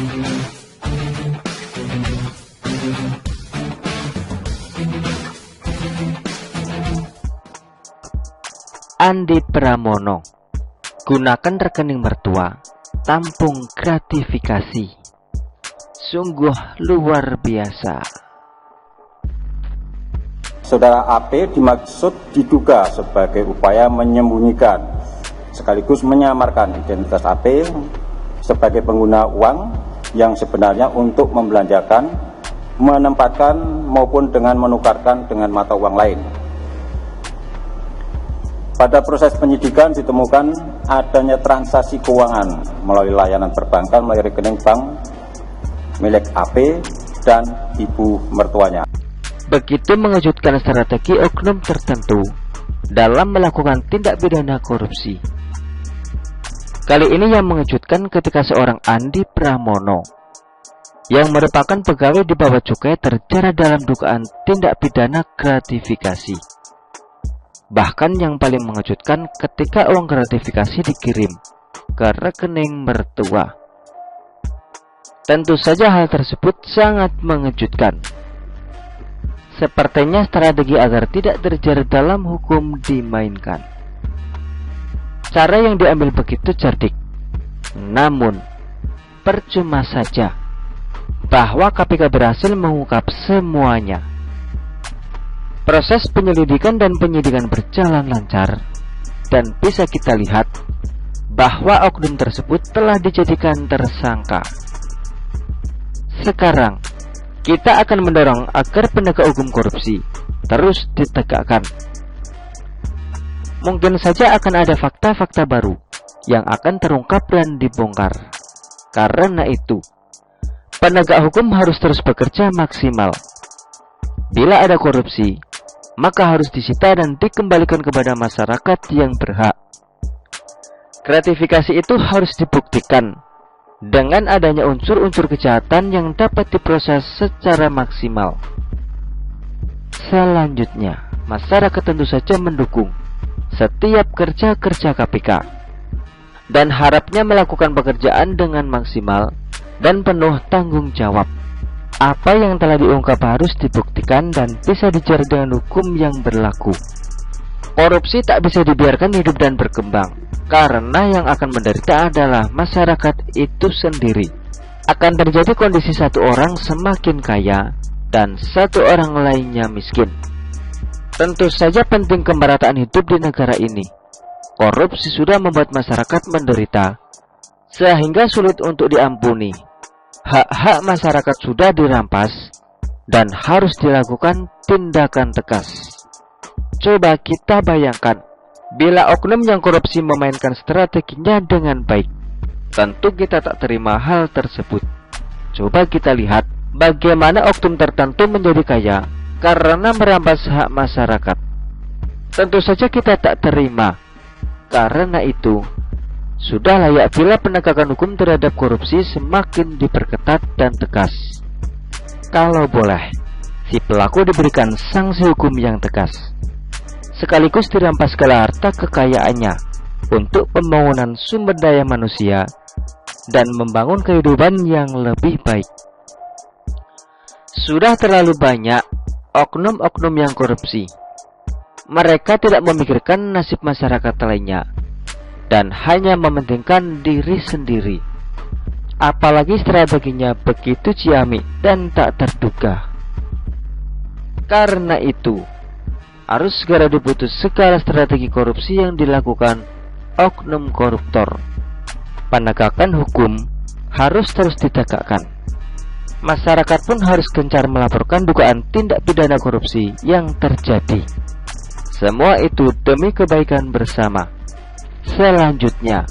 Andi Pramono, gunakan rekening mertua, tampung gratifikasi. Sungguh luar biasa. Saudara AP dimaksud diduga sebagai upaya menyembunyikan sekaligus menyamarkan identitas AP sebagai pengguna uang yang sebenarnya untuk membelanjakan, menempatkan maupun dengan menukarkan dengan mata uang lain. Pada proses penyidikan ditemukan adanya transaksi keuangan melalui layanan perbankan melalui rekening bank milik AP dan ibu mertuanya. Begitu mengejutkan strategi oknum tertentu dalam melakukan tindak pidana korupsi. Kali ini yang mengejutkan ketika seorang Andi Pramono yang merupakan pegawai di Bawah Cukai terjerat dalam dugaan tindak pidana gratifikasi. Bahkan yang paling mengejutkan ketika uang gratifikasi dikirim ke rekening mertua. Tentu saja hal tersebut sangat mengejutkan. Sepertinya strategi agar tidak terjerat dalam hukum dimainkan. Cara yang diambil begitu cerdik. Namun, percuma saja bahwa KPK berhasil mengungkap semuanya. Proses penyelidikan dan penyidikan berjalan lancar, dan bisa kita lihat bahwa oknum tersebut telah dijadikan tersangka. Sekarang, kita akan mendorong agar penegak hukum korupsi terus ditegakkan. Mungkin saja akan ada fakta-fakta baru yang akan terungkap dan dibongkar. Karena itu, penegak hukum harus terus bekerja maksimal. Bila ada korupsi, maka harus disita dan dikembalikan kepada masyarakat yang berhak. Gratifikasi itu harus dibuktikan dengan adanya unsur-unsur kejahatan yang dapat diproses secara maksimal. Selanjutnya, masyarakat tentu saja mendukung setiap kerja-kerja KPK dan harapnya melakukan pekerjaan dengan maksimal dan penuh tanggung jawab. Apa yang telah diungkap harus dibuktikan dan bisa dijerat dengan hukum yang berlaku. Korupsi tak bisa dibiarkan hidup dan berkembang, karena yang akan menderita adalah masyarakat itu sendiri. Akan terjadi kondisi satu orang semakin kaya dan satu orang lainnya miskin. Tentu saja penting kemerataan hidup di negara ini. Korupsi sudah membuat masyarakat menderita, sehingga sulit untuk diampuni. Hak-hak masyarakat sudah dirampas dan harus dilakukan tindakan tegas. Coba kita bayangkan, bila oknum yang korupsi memainkan strateginya dengan baik, tentu kita tak terima hal tersebut. Coba kita lihat bagaimana oknum tertentu menjadi kaya karena merampas hak masyarakat. Tentu saja kita tak terima. Karena itu, sudah layak bila penegakan hukum terhadap korupsi semakin diperketat dan tegas. Kalau boleh, si pelaku diberikan sanksi hukum yang tegas, sekaligus dirampas segala harta kekayaannya untuk pembangunan sumber daya manusia dan membangun kehidupan yang lebih baik. Sudah terlalu banyak oknum-oknum yang korupsi. Mereka tidak memikirkan nasib masyarakat lainnya dan hanya mementingkan diri sendiri. Apalagi strateginya begitu ciamik dan tak terduga. Karena itu, harus segera diputus segala strategi korupsi yang dilakukan oknum koruptor. Penegakan hukum harus terus ditegakkan. Masyarakat pun harus gencar melaporkan dugaan tindak pidana korupsi yang terjadi. Semua itu demi kebaikan bersama. Selanjutnya,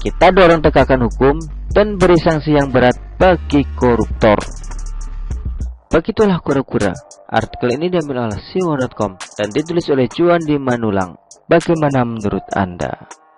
kita dorong tegakkan hukum dan beri sanksi yang berat bagi koruptor. Begitulah kura-kura. Artikel ini diambil oleh siwo.com dan ditulis oleh Juandi Manulang. Bagaimana menurut Anda?